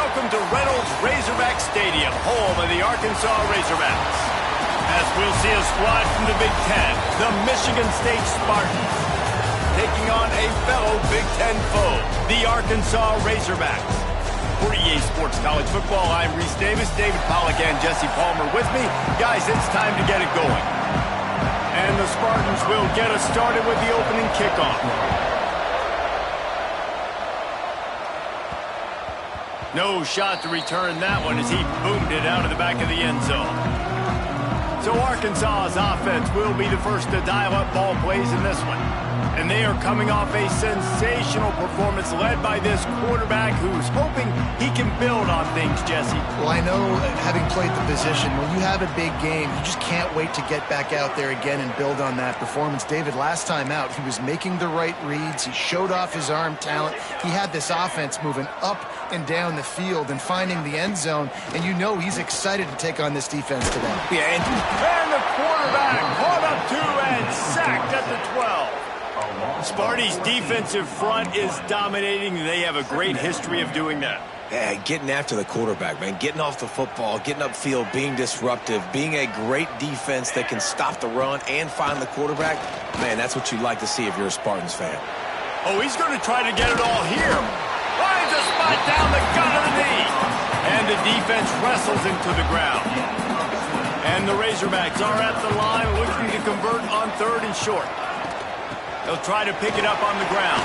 welcome to Reynolds Razorback Stadium, home of the Arkansas Razorbacks. As we'll see a squad from the Big Ten, the Michigan State Spartans, taking on a fellow Big Ten foe, the Arkansas Razorbacks. For EA Sports College Football, I'm Reese Davis, David Pollack, and Jesse Palmer with me. Guys, it's time to get it going. And the Spartans will get us started with the opening kickoff. No shot to return that one as he boomed it out of the back of the end zone. So Arkansas's offense will be the first to dial up ball plays in this one. And they are coming off a sensational performance led by this quarterback who's hoping he can build on things, Jesse. Well, I know, having played the position, when you have a big game, you just can't wait to get back out there again and build on that performance. David, last time out, he was making the right reads. He showed off his arm talent. He had this offense moving up and down the field and finding the end zone, and you know he's excited to take on this defense today. Yeah, and the quarterback caught up to and sacked at the 12. Sparty's defensive front is dominating. They have a great history of doing that. Yeah, getting after the quarterback, man. Getting off the football, getting upfield, being disruptive, being a great defense that can stop the run and find the quarterback. Man, that's what you like to see if you're a Spartans fan. Oh, he's going to try to get it all here. Finds a spot down the gut of the knee. And the defense wrestles him to the ground. And the Razorbacks are at the line looking to convert on 3rd and short. He'll try to pick it up on the ground.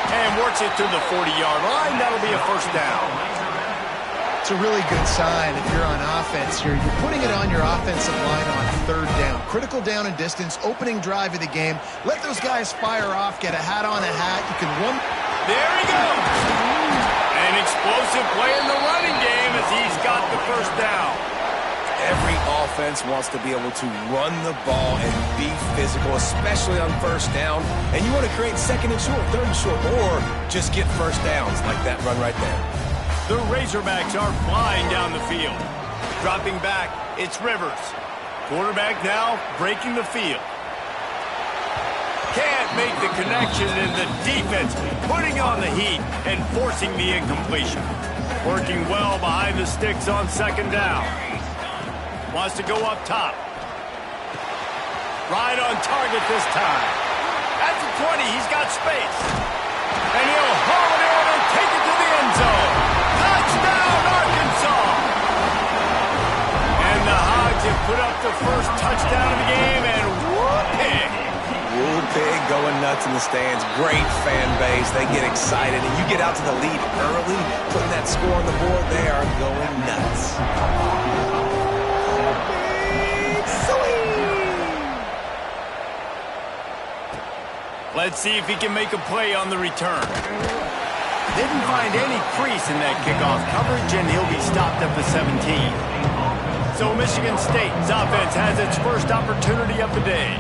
And works it to the 40-yard line. That'll be a first down. It's a really good sign if you're on offense here. You're putting it on your offensive line on 3rd down. Critical down and distance, opening drive of the game. Let those guys fire off, get a hat on a hat. You can run. There he goes. An explosive play in the running game as he's got the first down. Every offense wants to be able to run the ball and be physical, especially on 1st down. And you want to create 2nd and short, 3rd and short, or just get first downs like that run right there. The Razorbacks are flying down the field. Dropping back, it's Rivers. Quarterback now breaking the field. Can't make the connection, and the defense putting on the heat and forcing the incompletion. Working well behind the sticks on 2nd down. Wants to go up top. Right on target this time. At the 20, he's got space. And he'll haul it in and take it to the end zone. Touchdown, Arkansas! And the Hogs have put up the first touchdown of the game, and whoop-pig. Whoop-pig going nuts in the stands. Great fan base. They get excited, and you get out to the lead early, putting that score on the board. They are going nuts. Let's see if he can make a play on the return. Didn't find any crease in that kickoff coverage, and he'll be stopped at the 17. So Michigan State's offense has its first opportunity of the day.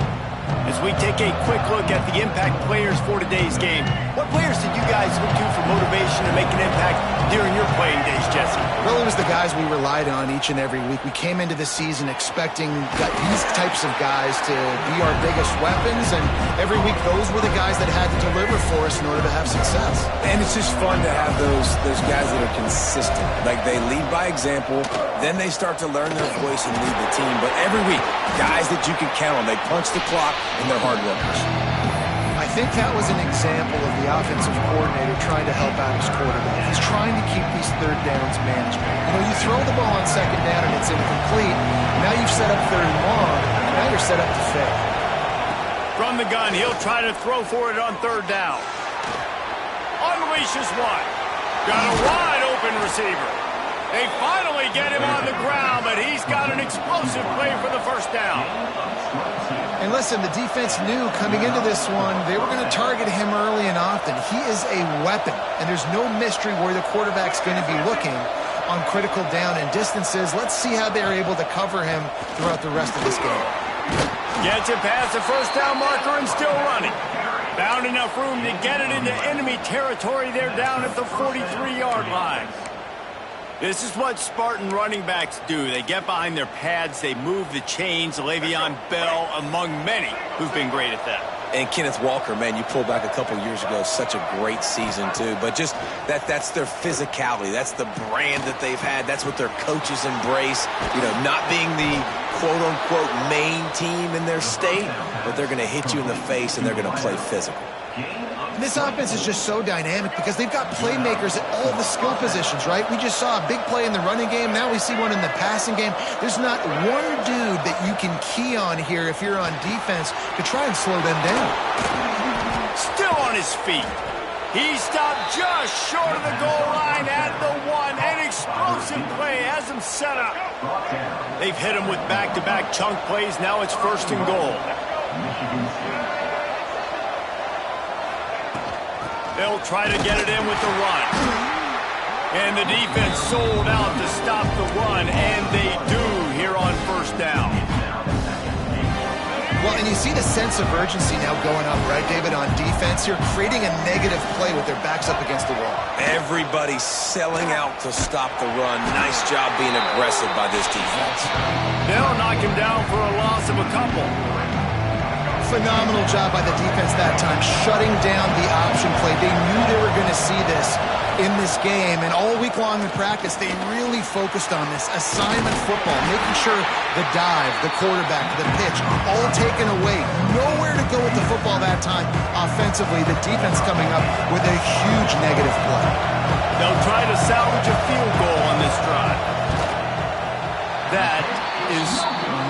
As we take a quick look at the impact players for today's game, what players did you guys look to for motivation to make an impact during your playing days, Jesse? Well, it was the guys we relied on each and every week. We came into the season expecting these types of guys to be our biggest weapons, and every week those were the guys that had to deliver for us in order to have success. And it's just fun to have those guys that are consistent. Like, they lead by example, then they start to learn their voice and lead the team. But every week, guys that you can count on, they punch the clock, and they're hard workers. I think that was an example of the offensive coordinator trying to help out his quarterback. He's trying to keep these 3rd downs management. You know, you throw the ball on 2nd down and it's incomplete. Now you've set up 3rd and long. Now you're set up to fail. From the gun, he'll try to throw for it on 3rd down. Unleashes one. Got a wide open receiver. They finally get him on the ground, but he's got an explosive play for the first down. And listen, the defense knew coming into this one, they were going to target him early and often. He is a weapon, and there's no mystery where the quarterback's going to be looking on critical down and distances. Let's see how they're able to cover him throughout the rest of this game. Gets it past the first down marker and still running. Found enough room to get it into enemy territory. They're down at the 43-yard line. This is what Spartan running backs do. They get behind their pads, they move the chains. Le'Veon Bell among many who've been great at that. And Kenneth Walker, man, you pull back a couple years ago, such a great season too. But just that's their physicality. That's the brand that they've had. That's what their coaches embrace. You know, not being the quote-unquote main team in their state, but they're going to hit you in the face and they're going to play physical. This offense is just so dynamic because they've got playmakers at all the skill positions, right? We just saw a big play in the running game. Now we see one in the passing game. There's not one dude that you can key on here if you're on defense to try and slow them down. Still on his feet. He stopped just short of the goal line at the one. An explosive play has him set up. They've hit him with back-to-back chunk plays. Now it's 1st and goal. They'll try to get it in with the run. And the defense sold out to stop the run, and they do here on 1st down. Well, and you see the sense of urgency now going up, right, David, on defense here, creating a negative play with their backs up against the wall. Everybody's selling out to stop the run. Nice job being aggressive by this defense. They'll knock him down for a loss of a couple. Phenomenal job by the defense that time, shutting down the option play. They knew they were going to see this in this game, and all week long in practice, they really focused on this assignment football, making sure the dive, the quarterback, the pitch, all taken away. Nowhere to go with the football that time. Offensively, the defense coming up with a huge negative play. They'll try to salvage a field goal on this drive. That is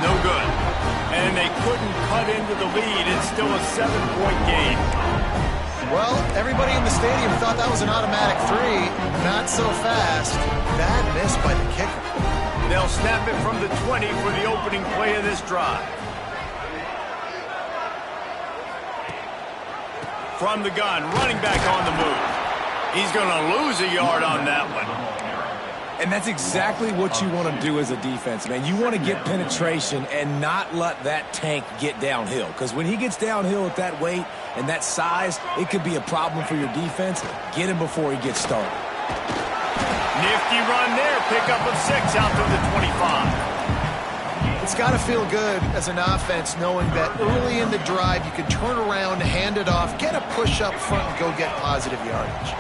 no good. And they couldn't cut into the lead. It's still a 7-point game. Well, everybody in the stadium thought that was an automatic 3. Not so fast. Bad miss by the kicker. They'll snap it from the 20 for the opening play of this drive. From the gun, running back on the move. He's going to lose a yard on that one. And that's exactly what you want to do as a defense, man. You want to get penetration and not let that tank get downhill. Because when he gets downhill at that weight and that size, it could be a problem for your defense. Get him before he gets started. Nifty run there. Pickup of 6 out to the 25. It's got to feel good as an offense knowing that early in the drive you can turn around, hand it off, get a push up front, and go get positive yardage.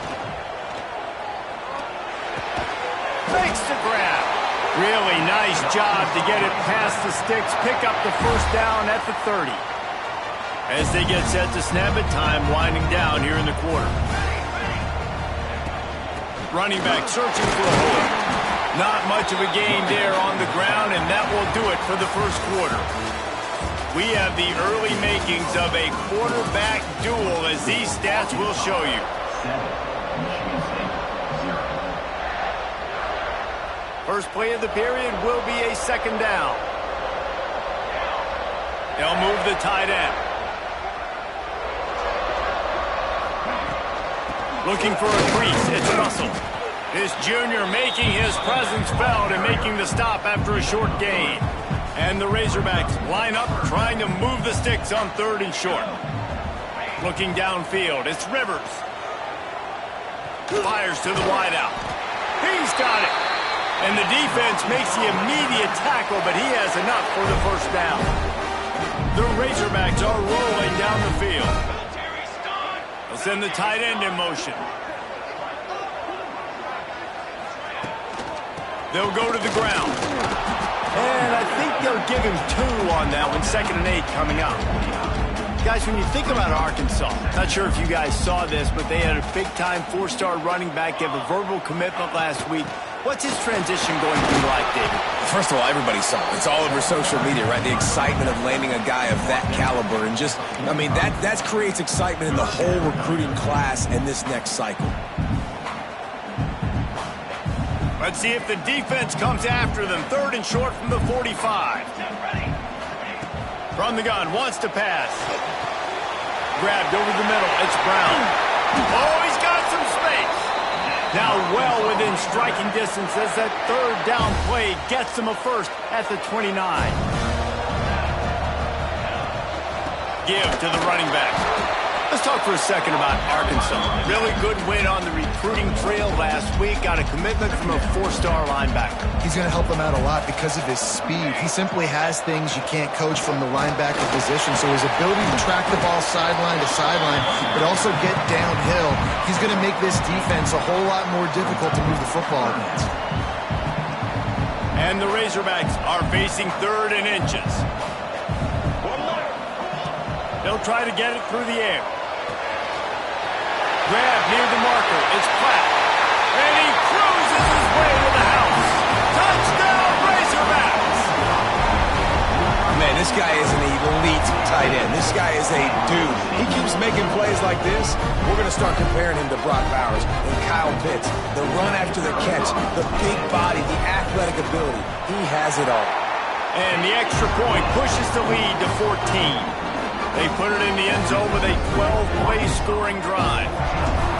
Makes the grab. Really nice job to get it past the sticks. Pick up the 1st down at the 30. As they get set to snap it, time winding down here in the quarter. Running back searching for a hole. Not much of a gain there on the ground, and that will do it for the 1st quarter. We have the early makings of a quarterback duel, as these stats will show you. First play of the period will be a 2nd down. They'll move the tight end. Looking for a crease, it's Russell. This junior making his presence felt and making the stop after a short gain. And the Razorbacks line up trying to move the sticks on 3rd and short. Looking downfield, it's Rivers. Fires to the wideout. He's got it. And the defense makes the immediate tackle, but he has enough for the 1st down. The Razorbacks are rolling down the field. They'll send the tight end in motion. They'll go to the ground. And I think they'll give him 2 on that one. 2nd and 8 coming up. Guys, when you think about Arkansas, not sure if you guys saw this, but they had a big-time 4-star running back. They have a verbal commitment last week. What's his transition going to be like, David? First of all, everybody saw it. It's all over social media, right? The excitement of landing a guy of that caliber. And just, I mean, that creates excitement in the whole recruiting class in this next cycle. Let's see if the defense comes after them. 3rd and short from the 45. From the gun, wants to pass. Grabbed over the middle. It's Brown. Oh, he's got some space. Now well within striking distance as that 3rd down play gets them a 1st at the 29. Give to the running back. Let's talk for a second about Arkansas. Really good win on the recruiting trail last week. Got a commitment from a 4-star linebacker. He's going to help them out a lot because of his speed. He simply has things you can't coach from the linebacker position. So his ability to track the ball sideline to sideline, but also get downhill, he's going to make this defense a whole lot more difficult to move the football against. And the Razorbacks are facing 3rd and inches. They'll try to get it through the air. Grab near the marker. It's Platt. And he cruises his way to the house. Touchdown, Razorbacks! Man, this guy is an elite tight end. This guy is a dude. He keeps making plays like this. We're going to start comparing him to Brock Bowers and Kyle Pitts. The run after the catch, the big body, the athletic ability. He has it all. And the extra point pushes the lead to 14. They put it in the end zone with a 12-play scoring drive.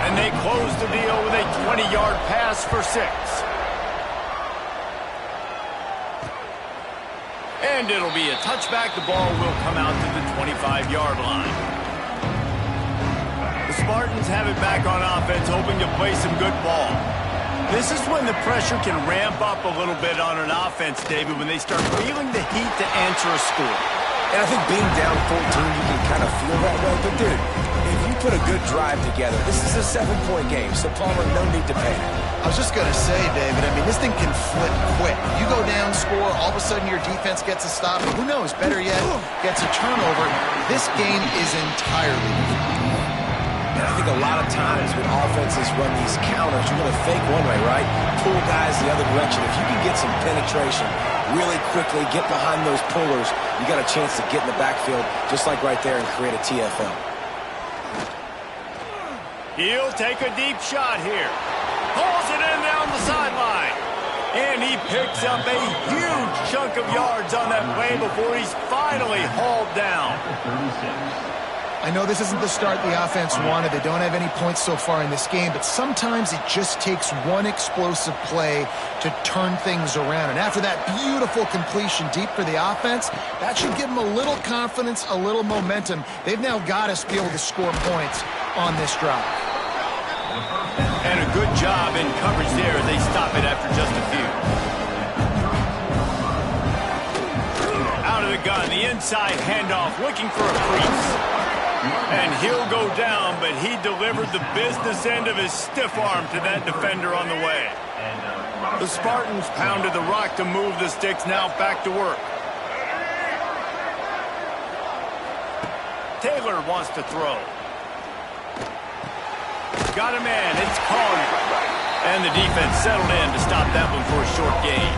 And they close the deal with a 20-yard pass for 6. And it'll be a touchback. The ball will come out to the 25-yard line. The Spartans have it back on offense, hoping to play some good ball. This is when the pressure can ramp up a little bit on an offense, David, when they start feeling the heat to answer a score. And I think being down 14, you can kind of feel that way. But, dude, if you put a good drive together, this is a 7-point game. So, Palmer, no need to panic. I was just going to say, David, I mean, this thing can flip quick. You go down, score, all of a sudden your defense gets a stop. And who knows, better yet, gets a turnover. This game is entirely different. And I think a lot of times when offenses run these counters, you're going to fake one way, right? Pull guys the other direction. If you can get some penetration really quickly, get behind those pullers, you got a chance to get in the backfield, just like right there, and create a TFL. He'll take a deep shot here. Pulls it in down the sideline. And he picks up a huge chunk of yards on that play before he's finally hauled down. I know this isn't the start the offense wanted. They don't have any points so far in this game, but sometimes it just takes one explosive play to turn things around. And after that beautiful completion deep for the offense, that should give them a little confidence, a little momentum. They've now got to be able to score points on this drive. And a good job in coverage there as they stop it after just a few. Out of the gun, the inside handoff, looking for a crease. And he'll go down, but he delivered the business end of his stiff arm to that defender on the way. The Spartans pounded the rock to move the sticks, now back to work. Taylor wants to throw. Got a man, it's Collier. And the defense settled in to stop that one for a short gain.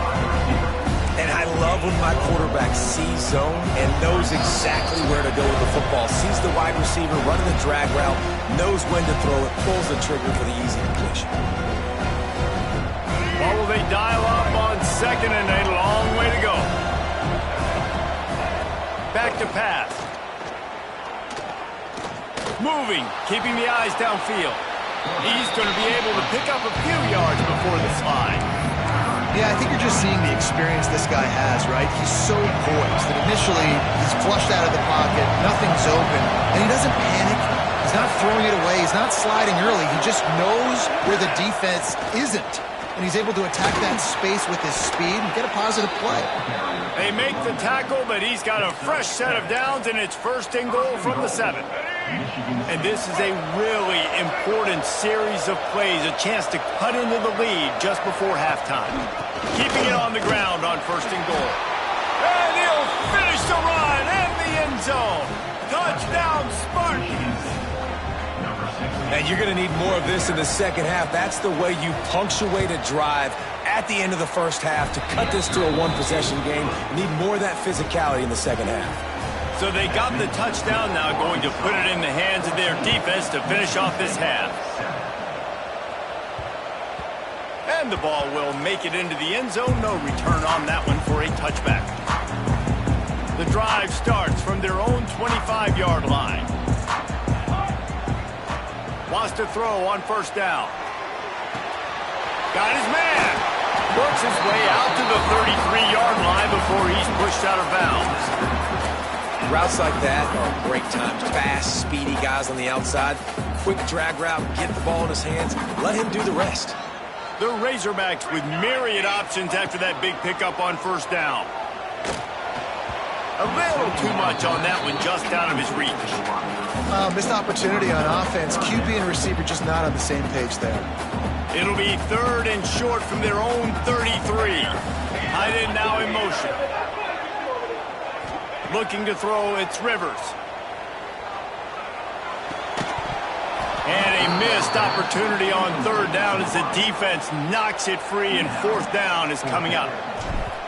And I love when my quarterback sees zone and knows exactly where to go with the football. Sees the wide receiver running the drag route, knows when to throw it, pulls the trigger for the easy completion. What will they dial up on 2nd and a long way to go? Back to pass. Moving, keeping the eyes downfield. He's going to be able to pick up a few yards before the slide. Yeah, I think you're just seeing the experience this guy has, right? He's so poised that initially he's flushed out of the pocket, nothing's open, and he doesn't panic. He's not throwing it away. He's not sliding early. He just knows where the defense isn't, and he's able to attack that space with his speed and get a positive play. They make the tackle, but he's got a fresh set of downs, and it's 1st and goal from the 7. And this is a really important series of plays, a chance to cut into the lead just before halftime. Keeping it on the ground on 1st and goal. And he'll finish the run in the end zone. Touchdown, Spartans. And you're going to need more of this in the second half. That's the way you punctuate a drive at the end of the first half to cut this to a one-possession game. You need more of that physicality in the second half. So they got the touchdown, now going to put it in the hands of their defense to finish off this half. And the ball will make it into the end zone. No return on that one for a touchback. The drive starts from their own 25-yard line. Wants to throw on 1st down. Got his man. Works his way out to the 33-yard line before he's pushed out of bounds. Routes like that are great times. Fast, speedy guys on the outside. Quick drag route, get the ball in his hands, let him do the rest. The Razorbacks with myriad options after that big pickup on first down. A little too much on that one, just out of his reach. Missed opportunity on offense. QB and receiver just not on the same page there. It'll be 3rd and short from their own 33. Tight end now in motion. Looking to throw, it's Rivers. And a missed opportunity on 3rd down as the defense knocks it free, and 4th down is coming up.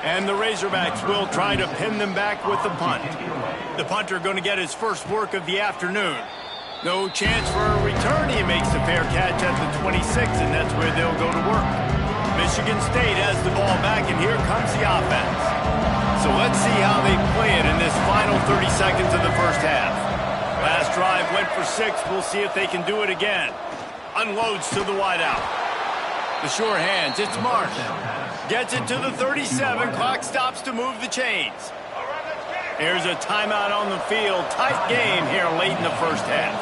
And the Razorbacks will try to pin them back with the punt. The punter going to get his first work of the afternoon. No chance for a return. He makes the fair catch at the 26, and that's where they'll go to work. Michigan State has the ball back, and here comes the offense. So let's see how they play it in this final 30 seconds of the first half. Last drive went for 6. We'll see if they can do it again. Unloads to the wideout. The sure hands, it's Marsh. Gets it to the 37. Clock stops to move the chains. Here's a timeout on the field. Tight game here late in the first half.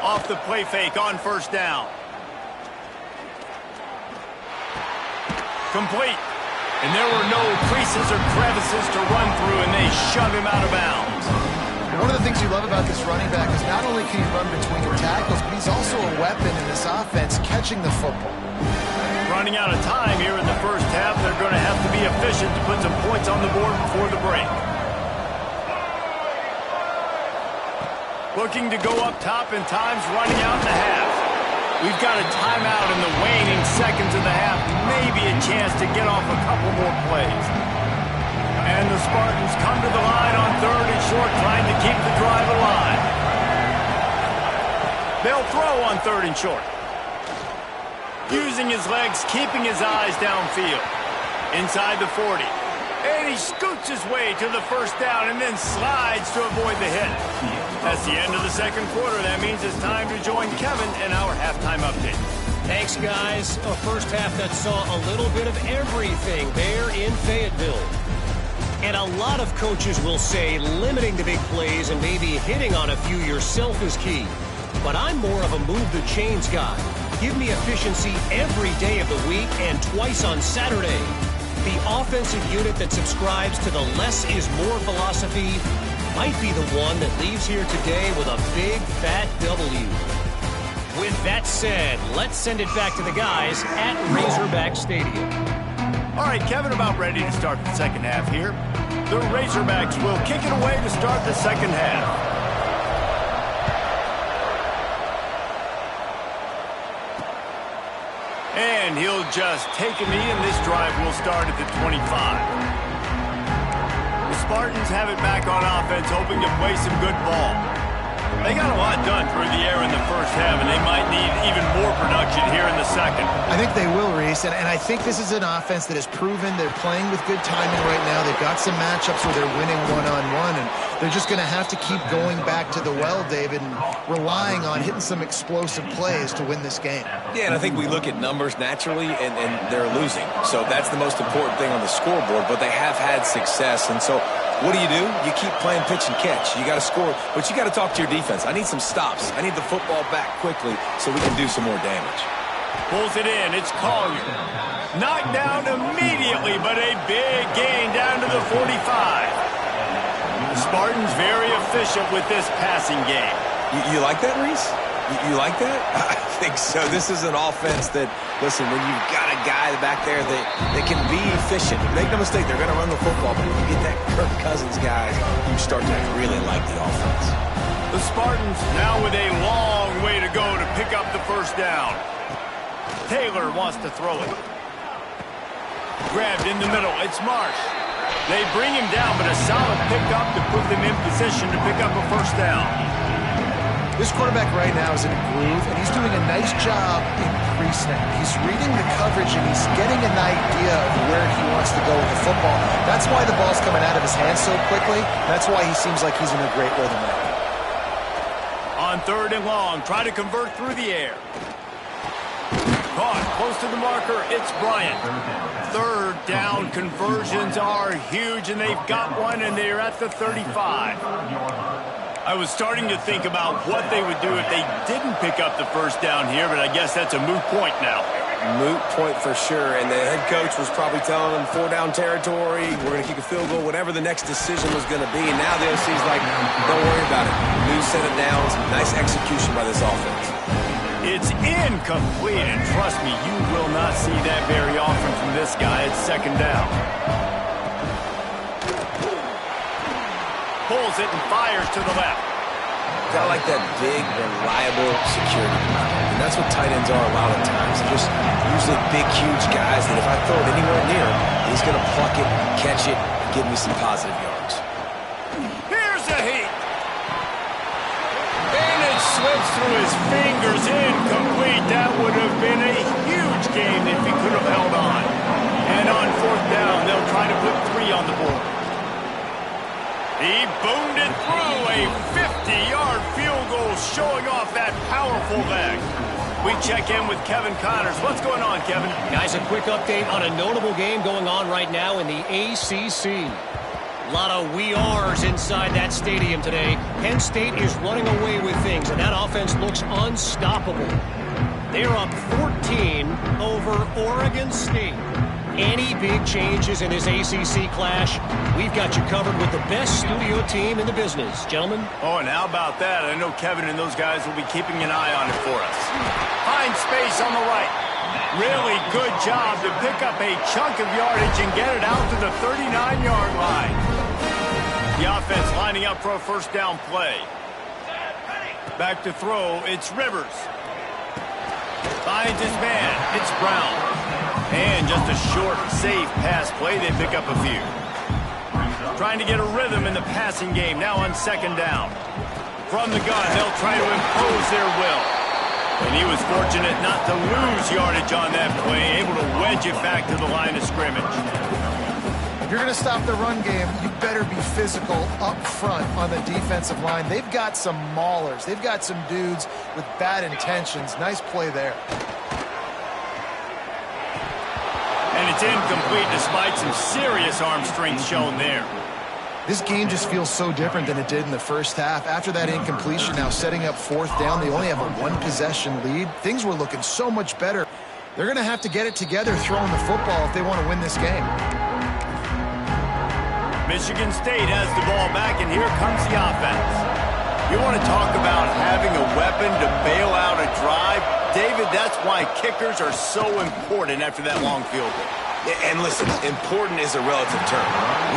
Off the play fake on first down. Complete. And there were no creases or crevices to run through, and they shove him out of bounds. One of the things you love about this running back is not only can he run between the tackles, but he's also a weapon in this offense, catching the football. Running out of time here in the first half. They're going to have to be efficient to put some points on the board before the break. Looking to go up top, and time's running out in the half. We've got a timeout in the waning seconds of the half. Maybe a chance to get off a couple more plays. And the Spartans come to the line on 3rd and short, trying to keep the drive alive. They'll throw on 3rd and short. Using his legs, keeping his eyes downfield. Inside the 40. And he scoots his way to the first down and then slides to avoid the hit. That's the end of the second quarter. That means it's time to join Kevin in our halftime update. Thanks, guys. A first half that saw a little bit of everything there in Fayetteville. And a lot of coaches will say limiting the big plays and maybe hitting on a few yourself is key. But I'm more of a move the chains guy. Give me efficiency every day of the week and twice on Saturday. The offensive unit that subscribes to the less is more philosophy might be the one that leaves here today with a big fat W. With that said, let's send it back to the guys at Razorback Stadium. All right, Kevin, about ready to start the second half here. The Razorbacks will kick it away to start the second half. And he'll just take a knee, and this drive will start at the 25. The Spartans have it back on offense, hoping to play some good ball. They got a lot done through the air in the first half, and they might need even more production here in the second. I think they will, Reese, and I think this is an offense that has proven they're playing with good timing right now. They've got some matchups where they're winning one-on-one, and they're just going to have to keep going back to the well, David, and relying on hitting some explosive plays to win this game. Yeah, and I think we look at numbers naturally, and they're losing. So that's the most important thing on the scoreboard, but they have had success, and so what do? You keep playing pitch and catch. You got to score, but you got to talk to your defense. I need some stops. I need the football back quickly so we can do some more damage. Pulls it in. It's Collier. Knocked down immediately, but a big gain down to the 45. The Spartans very efficient with this passing game. You like that, Reese? You like that? I think so. This is an offense that, listen, when you've got a guy back there that can be efficient, make no mistake, they're going to run the football, but when you get that Kirk Cousins guys, you start to really like the offense. The Spartans now with a long way to go to pick up the first down. Taylor wants to throw it. Grabbed in the middle. It's Marsh. They bring him down, but a solid pickup to put them in position to pick up a first down. This quarterback right now is in a groove, and he's doing a nice job in pre-snap. He's reading the coverage, and he's getting an idea of where he wants to go with the football. That's why the ball's coming out of his hands so quickly. That's why he seems like he's in a great rhythm right now. On 3rd and long, try to convert through the air. Caught close to the marker. It's Bryant. Third down conversions are huge, and they've got one, and they're at the 35. I was starting to think about what they would do if they didn't pick up the first down here, but I guess that's a moot point now. Moot point for sure, and the head coach was probably telling them 4-down territory, we're going to kick a field goal, whatever the next decision was going to be, and now the OC's like, don't worry about it. New set of downs, nice execution by this offense. It's incomplete, and trust me, you will not see that very often from this guy. It's second down. Pulls it and fires to the left. Got like that big, reliable security blanket. And that's what tight ends are a lot of times. They're just usually big, huge guys that if I throw it anywhere near him, he's going to pluck it, catch it, and give me some positive yards. Here's a heat. And it slips through his fingers. Incomplete. That would have been a huge game if he could have held on. And on fourth down, they'll try to put 3 on the board. He boomed it through a 50-yard field goal, showing off that powerful leg. We check in with Kevin Connors. What's going on, Kevin? Guys, a quick update on a notable game going on right now in the ACC. A lot of we ares inside that stadium today. Penn State is running away with things, and that offense looks unstoppable. They're up 14 over Oregon State. Any big changes in this ACC clash, we've got you covered with the best studio team in the business. Gentlemen? Oh, and how about that? I know Kevin and those guys will be keeping an eye on it for us. Find space on the right. Really good job to pick up a chunk of yardage and get it out to the 39-yard line. The offense lining up for a first down play. Back to throw, it's Rivers. Finds his man, it's Brown. And just a short, safe pass play, they pick up a few. Trying to get a rhythm in the passing game, now on second down. From the gun, they'll try to impose their will. And he was fortunate not to lose yardage on that play, able to wedge it back to the line of scrimmage. If you're going to stop the run game, you better be physical up front on the defensive line. They've got some maulers. They've got some dudes with bad intentions. Nice play there. And it's incomplete despite some serious arm strength shown there. This game just feels so different than it did in the first half. After that incompletion, now setting up fourth down, they only have a 1-possession lead. Things were looking so much better. They're going to have to get it together throwing the football if they want to win this game. Michigan State has the ball back, and here comes the offense. You want to talk about having a weapon to bail out a drive? David, that's why kickers are so important after that long field goal. And listen, important is a relative term.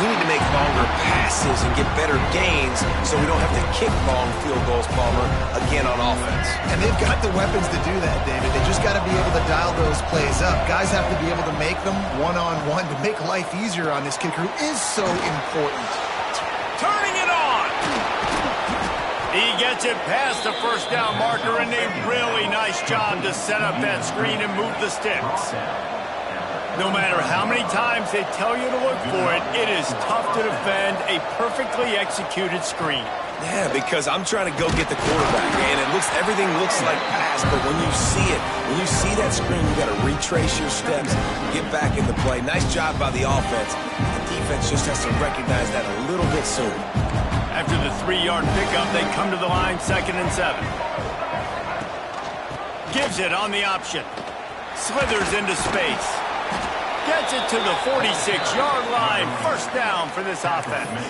We need to make longer passes and get better gains so we don't have to kick long field goals, Palmer, again on offense. And they've got the weapons to do that, David. They just got to be able to dial those plays up. Guys have to be able to make them one-on-one to make life easier on this kicker who is so important. Turning it on! He gets it past the first down marker, and a really nice job to set up that screen and move the sticks. No matter how many times they tell you to look for it, it is tough to defend a perfectly executed screen. Yeah, because I'm trying to go get the quarterback, and everything looks like pass, but when you see that screen, you got to retrace your steps, get back into play. Nice job by the offense. The defense just has to recognize that a little bit sooner. After the 3-yard pickup, they come to the line, 2nd and 7. Gives it on the option. Slithers into space. Gets it to the 46-yard line. First down for this offense.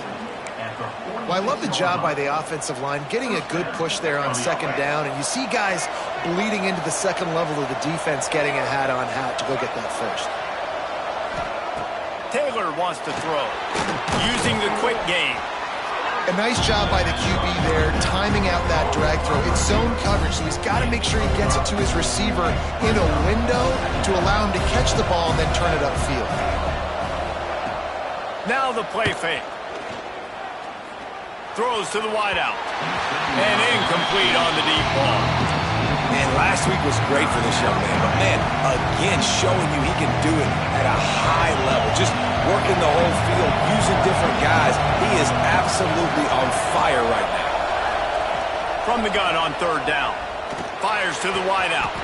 Well, I love the job by the offensive line, getting a good push there on second down, and you see guys bleeding into the second level of the defense getting a hat-on-hat to go get that first. Taylor wants to throw, using the quick game. A nice job by the QB there, timing out that drag throw. It's zone coverage, so he's got to make sure he gets it to his receiver in a window to allow him to catch the ball and then turn it upfield. Now the play fake. Throws to the wideout. And incomplete on the deep ball. Man, last week was great for this young man. But, man, again, showing you he can do it at a high level. Just working the whole field, using different guys. He is absolutely on fire right now. From the gun on 3rd down. Fires to the wideout.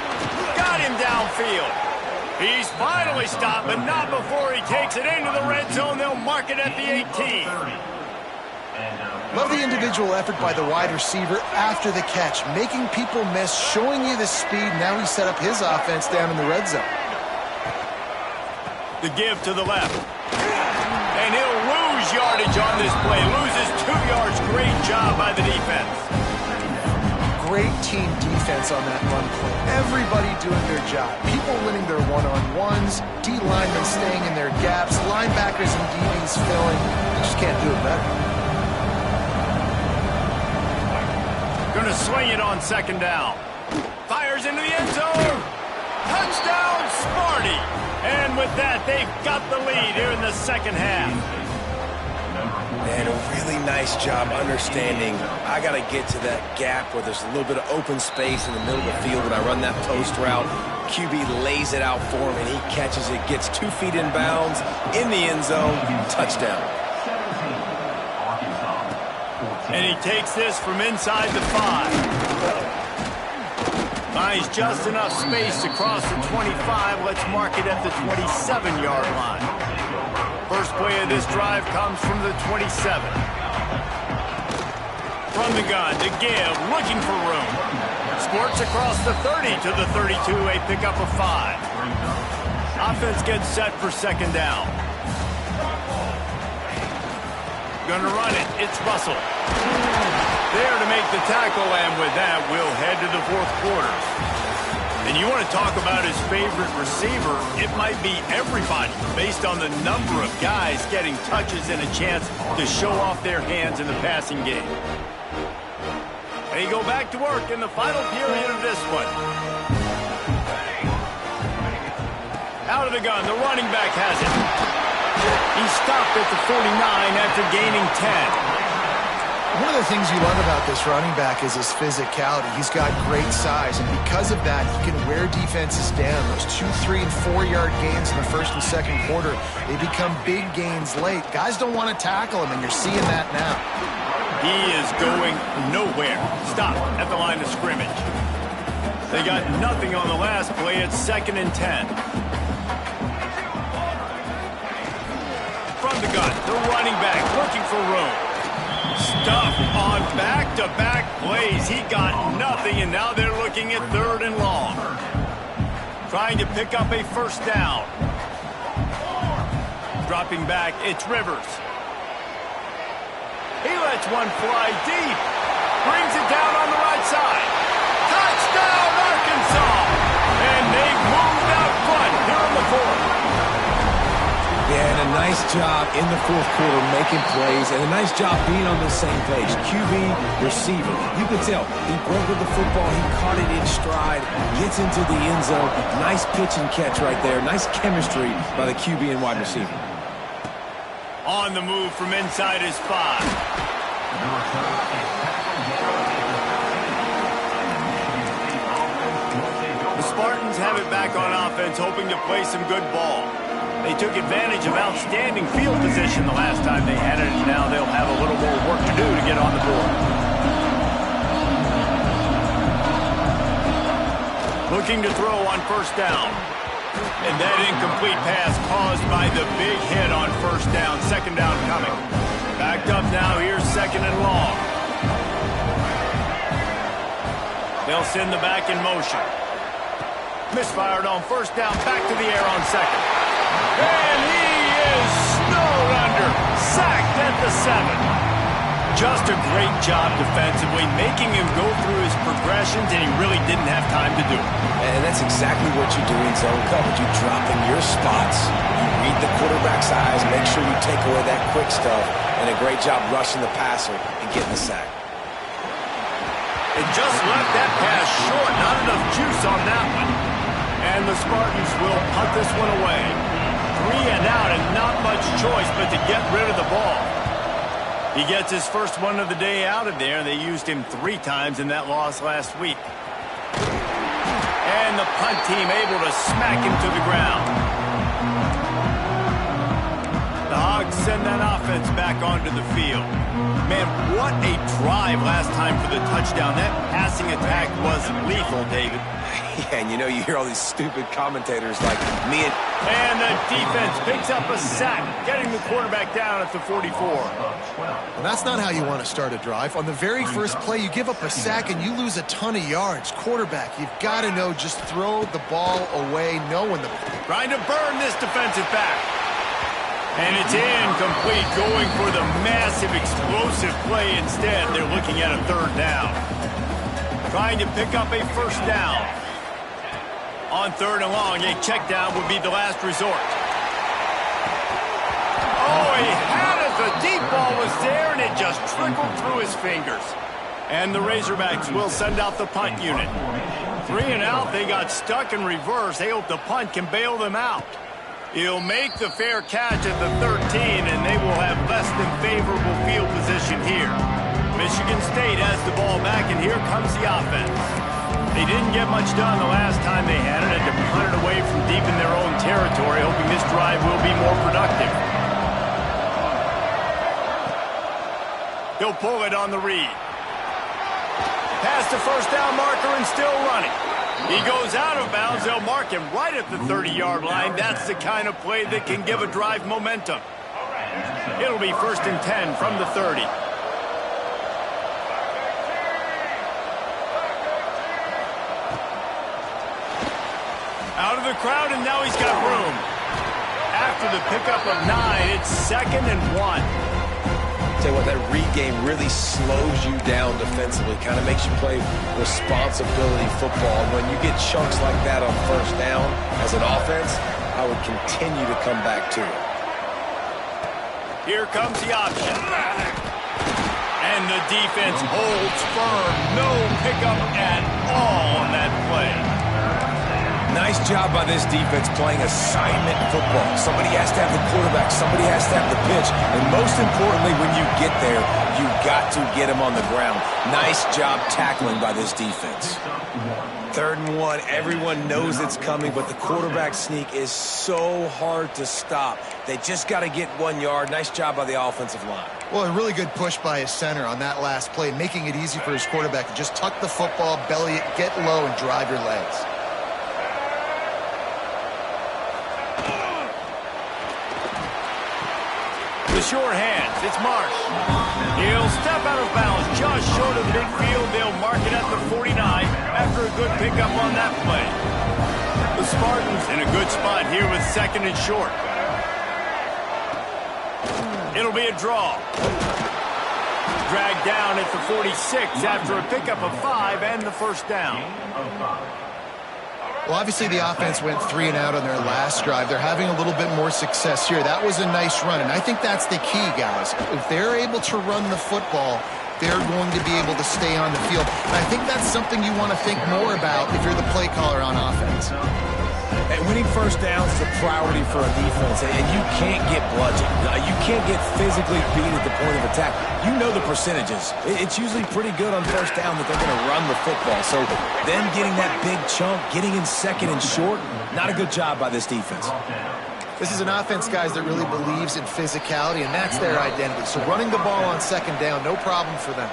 Got got him downfield. He's finally stopped, but not before he takes it into the red zone. They'll mark it at the 18. Love the individual effort by the wide receiver after the catch, making people miss, showing you the speed. Now he set up his offense down in the red zone. The give to the left. And he'll lose yardage on this play. Loses 2 yards. Great job by the defense. Great team defense on that run play. Everybody doing their job. People winning their one-on-ones, D-linemen staying in their gaps, linebackers and DBs filling. You just can't do it better. Going to swing it on second down. Fires into the end zone. Touchdown, Sparty. And with that, they've got the lead here in the second half. And a really nice job understanding I got to get to that gap where there's a little bit of open space in the middle of the field when I run that post route. QB lays it out for him, and he catches it, gets 2 feet in bounds, in the end zone, touchdown. And he takes this from inside the 5. Finds just enough space to cross the 25. Let's mark it at the 27-yard line. First play of this drive comes from the 27. From the gun to give, looking for room. Squirts across the 30 to the 32, a pickup of 5. Offense gets set for second down. Gonna run it, it's Russell. There to make the tackle, and with that, we'll head to the fourth quarter. And you want to talk about his favorite receiver, it might be everybody based on the number of guys getting touches and a chance to show off their hands in the passing game. And he go back to work in the final period of this one. Out of the gun, the running back has it. He stopped at the 49 after gaining 10. One of the things you love about this running back is his physicality. He's got great size, and because of that, he can wear defenses down. Those 2, 3, and 4-yard gains in the first and second quarter, they become big gains late. Guys don't want to tackle him, and you're seeing that now. He is going nowhere. Stop at the line of scrimmage. They got nothing on the last play. It's 2nd and 10. From the gun, the running back looking for room. Stuff on back-to-back plays. He got nothing, and now they're looking at 3rd and long. Trying to pick up a first down. Dropping back, it's Rivers. He lets one fly deep. Brings it down on the right side. Touchdown, Arkansas! And they've moved out front here in the 4th. Yeah, and a nice job in the fourth quarter making plays, and a nice job being on the same page. QB, receiver. You can tell he broke with the football. He caught it in stride, gets into the end zone. Nice pitch and catch right there. Nice chemistry by the QB and wide receiver. On the move from inside his 5. The Spartans have it back on offense, hoping to play some good ball. They took advantage of outstanding field position the last time they had it, and now they'll have a little more work to do to get on the board. Looking to throw on first down. And that incomplete pass caused by the big hit on first down. Second down coming. Backed up now. Here's 2nd and long. They'll send the back in motion. Misfired on first down. Back to the air on 2nd. And he is snowed under. Sacked at the 7. Just a great job defensively, making him go through his progressions, and he really didn't have time to do it. And that's exactly what you do in zone coverage. You drop in your spots. You read the quarterback's eyes, make sure you take away that quick stuff, and a great job rushing the passer and getting the sack. It just left that pass short. Not enough juice on that one. And the Spartans will punt this one away. 3 and out, and not much choice but to get rid of the ball. He gets his first one of the day out of there. They used him 3 times in that loss last week. And the punt team able to smack him to the ground. The Hogs send that offense back. back onto the field. Man, what a drive last time for the touchdown. That passing attack was lethal, David. Yeah, and you know, you hear all these stupid commentators like me and... And the defense picks up a sack, getting the quarterback down at the 44. Well, that's not how you want to start a drive. On the very first play, you give up a sack and you lose a ton of yards. Quarterback, you've got to know, just throw the ball away, know when the... Trying to burn this defensive back. And it's incomplete, going for the massive explosive play instead. They're looking at a third down. Trying to pick up a first down. On third and long, a check down would be the last resort. Oh, he had it. The deep ball was there, and it just trickled through his fingers. And the Razorbacks will send out the punt unit. 3 and out, they got stuck in reverse. They hope the punt can bail them out. He'll make the fair catch at the 13, and they will have less than favorable field position here. Michigan State has the ball back, and here comes the offense. They didn't get much done the last time they had it, and to punt it away from deep in their own territory, hoping this drive will be more productive. He'll pull it on the read. Past the first down marker and still running. He goes out of bounds. They'll mark him right at the 30-yard line. That's the kind of play that can give a drive momentum. It'll be 1st and 10 from the 30. Out of the crowd, and now he's got room. After the pickup of 9, it's 2nd and 1. Tell you what, that read game really slows you down defensively, kind of makes you play responsibility football. When you get chunks like that on first down as an offense, I would continue to come back to it. Here comes the option. And the defense holds firm. No pickup at all on that play. Nice job by this defense playing assignment football. Somebody has to have the quarterback. Somebody has to have the pitch. And most importantly, when you get there, you got to get him on the ground. Nice job tackling by this defense. 3rd and 1. Everyone knows it's coming, but the quarterback sneak is so hard to stop. They just got to get 1 yard. Nice job by the offensive line. Well, a really good push by his center on that last play, making it easy for his quarterback to just tuck the football, belly it, get low, and drive your legs. The short hands, it's Marsh. He'll step out of bounds just short of the midfield. They'll mark it at the 49 after a good pickup on that play. The Spartans in a good spot here with 2nd and short. It'll be a draw. Dragged down at the 46 after a pickup of 5 and the first down. Well, obviously the offense went 3 and out on their last drive. They're having a little bit more success here. That was a nice run, and I think that's the key, guys. If they're able to run the football, they're going to be able to stay on the field. And I think that's something you want to think more about if you're the play caller on offense. And winning first downs is a priority for a defense, and you can't get bludgeoned. You can't get physically beat at the point of attack. You know the percentages. It's usually pretty good on first down that they're going to run the football. So them getting that big chunk, getting in 2nd and short, not a good job by this defense. This is an offense, guys, that really believes in physicality, and that's their identity. So running the ball on 2nd down, no problem for them.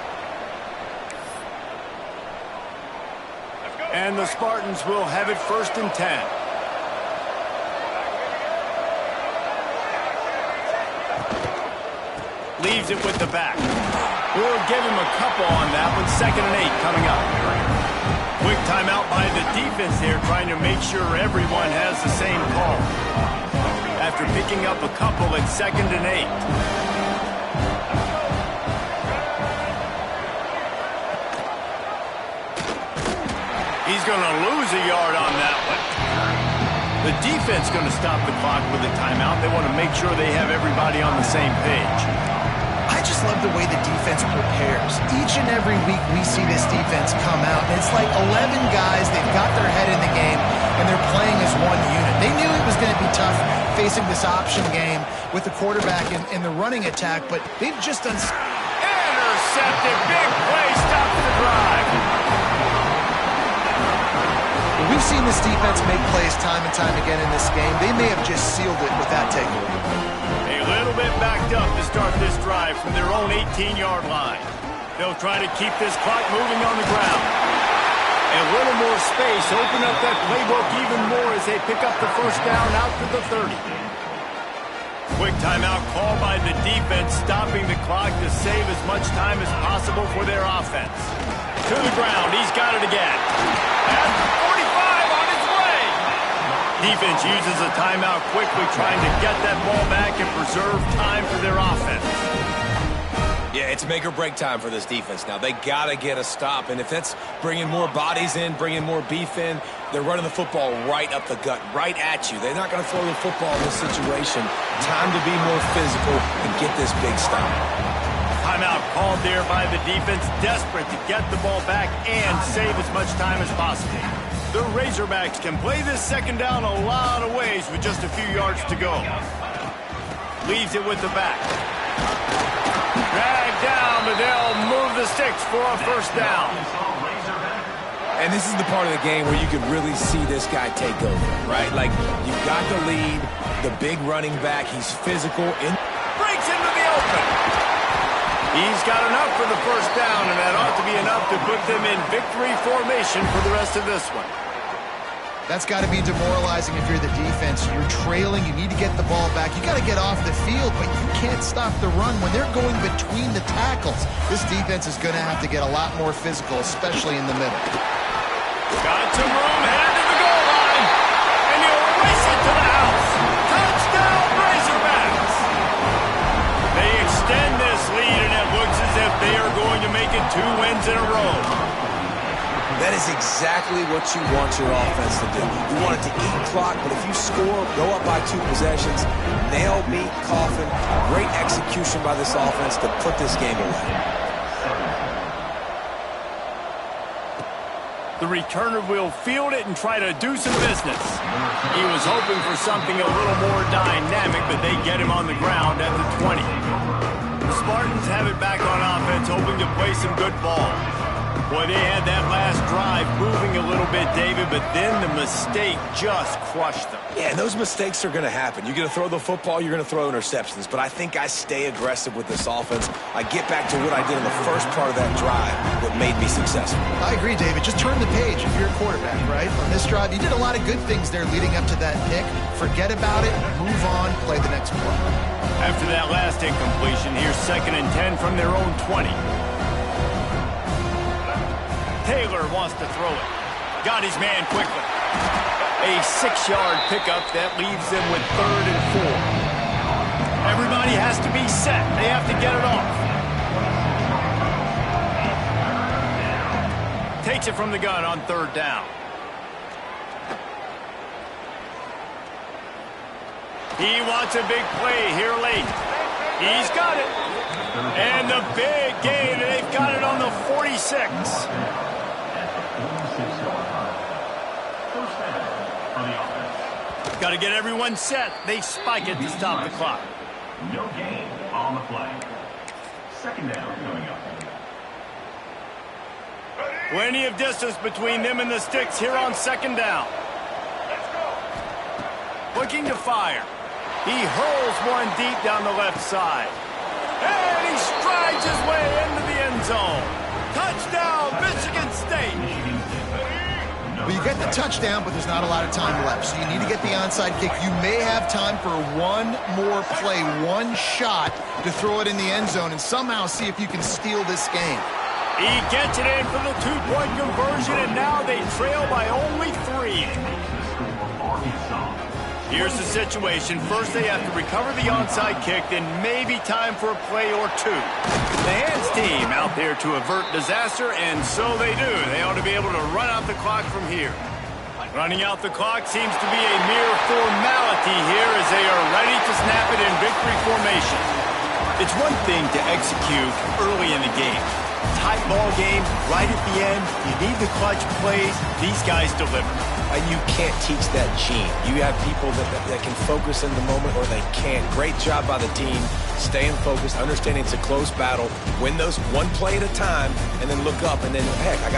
And the Spartans will have it 1st and 10. Leaves it with the back. We'll give him a couple on that one. 2nd and 8 coming up. Quick timeout by the defense there, trying to make sure everyone has the same call. After picking up a couple at 2nd and 8. He's going to lose a yard on that one. The defense going to stop the clock with a timeout. They want to make sure they have everybody on the same page. I just love the way the defense prepares. Each and every week we see this defense come out, and it's like 11 guys, they've got their head in the game, and they're playing as one unit. They knew it was going to be tough facing this option game with the quarterback in the running attack, but they've just done... Intercepted, big play, stops the drive. We've seen this defense make plays time and time again in this game. They may have just sealed it with that takeaway. A little bit backed up to start start this drive from their own 18-yard line. They'll try to keep this clock moving on the ground. A little more space, open up that playbook even more as they pick up the first down out to the 30. Quick timeout called by the defense, stopping the clock to save as much time as possible for their offense. To the ground, he's got it again. At 45 on his way. Defense uses a timeout quickly, trying to get that ball back and preserve time for their offense. Yeah, it's make or break time for this defense now. They got to get a stop, and if that's bringing more bodies in, bringing more beef in, they're running the football right up the gut, right at you. They're not going to throw the football in this situation. Time to be more physical and get this big stop. Timeout called there by the defense, desperate to get the ball back and save as much time as possible. The Razorbacks can play this second down a lot of ways with just a few yards to go. Leaves it with the back. Dragged down, but they'll move the sticks for a first down. And this is the part of the game where you can really see this guy take over, right? Like, you've got the lead, the big running back, he's physical. Breaks into the open. He's got enough for the first down, and that ought to be enough to put them in victory formation for the rest of this one. That's got to be demoralizing if you're the defense. You're trailing. You need to get the ball back. You got to get off the field, but you can't stop the run when they're going between the tackles. This defense is going to have to get a lot more physical, especially in the middle. Got some room, headed to the goal line, and he'll race it to the house. Touchdown, Razorbacks! They extend this lead, and it looks as if they are going to make it 2 wins in a row. That is exactly what you want your offense to do. You want it to eat clock, but if you score, go up by 2 possessions, nail, meet, coffin, great execution by this offense to put this game away. The returner will field it and try to do some business. He was hoping for something a little more dynamic, but they get him on the ground at the 20. The Spartans have it back on offense, hoping to play some good ball. Boy, they had that last drive moving a little bit, David, but then the mistake just crushed them. Yeah, and those mistakes are going to happen. You're going to throw the football, you're going to throw interceptions, but I think I stay aggressive with this offense. I get back to what I did in the first part of that drive that made me successful. I agree, David. Just turn the page if you're a quarterback, right? On this drive, you did a lot of good things there leading up to that pick. Forget about it, move on, play the next play. After that last incompletion, here's 2nd and 10 from their own 20. Taylor wants to throw it. Got his man quickly. A 6-yard pickup that leaves them with 3rd and 4. Everybody has to be set. They have to get it off. Takes it from the gun on 3rd down. He wants a big play here late. He's got it. And the big gain. They've got it on the 46. Got to get everyone set. They spike it to stop the clock. No gain on the play. 2nd down coming up. Plenty of distance between them and the sticks here on 2nd down. Looking to fire. He hurls one deep down the left side. And he strides his way into the end zone. Touchdown, Michigan State. Well, you get the touchdown, but there's not a lot of time left. So you need to get the onside kick. You may have time for one more play, one shot to throw it in the end zone and somehow see if you can steal this game. He gets it in for the 2-point conversion, and now they trail by only 3. Here's the situation. First, they have to recover the onside kick, then maybe time for a play or 2. The hands team out there to avert disaster, and so they do. They ought to be able to run out the clock from here. Running out the clock seems to be a mere formality here as they are ready to snap it in victory formation. It's one thing to execute early in the game. Tight ball game, right at the end. You need the clutch plays. These guys deliver. And you can't teach that gene. You have people that can focus in the moment or they can't. Great job by the team, staying focused, understanding it's a close battle, win those one play at a time, and then look up, and then, heck, I got